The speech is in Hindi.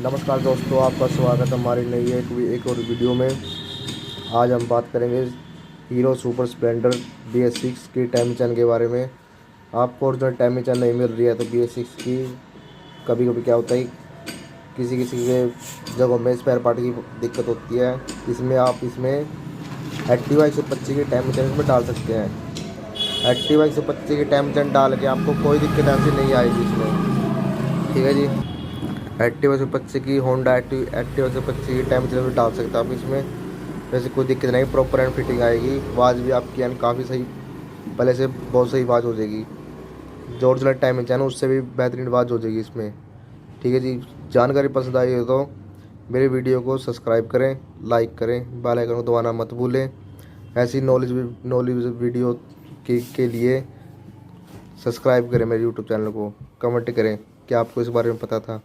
नमस्कार दोस्तों, आपका स्वागत है हमारी नई एक और वीडियो में। आज हम बात करेंगे हीरो सुपर स्प्लेंडर BS6 की टाइम के बारे में। आपको ओरिजिनल टाइम नहीं मिल रही है तो BS6 की कभी कभी क्या होता है, किसी किसी के जगहों में स्पेयर पार्ट की दिक्कत होती है। इसमें आप इसमें एक्टिवा 125 की टाइम इसमें डाल सकते हैं। एक्टिवा 125 की टाइम डाल के आपको कोई दिक्कत ऐसी नहीं आएगी इसमें। ठीक है जी। एक्टिवा 125 की होंडा एक्टिवा 125 की टाइम चेंज डाल सकते हैं आप इसमें। वैसे कोई दिक्कत नहीं, प्रॉपर एंड फिटिंग आएगी। आवाज़ भी आपकी एंड काफ़ी सही, पहले से बहुत सही आवाज़ हो जाएगी। जो ओरिजिनल टाइम है उससे भी बेहतरीन आवाज़ हो जाएगी इसमें। ठीक है जी। जानकारी पसंद आई हो तो मेरे वीडियो को सब्सक्राइब करें, लाइक करें, बेल आइकन को दबाना मत भूलें। ऐसी नॉलेज वीडियो के लिए सब्सक्राइब करें मेरे यूट्यूब चैनल को। कमेंट करें कि आपको इस बारे में पता था।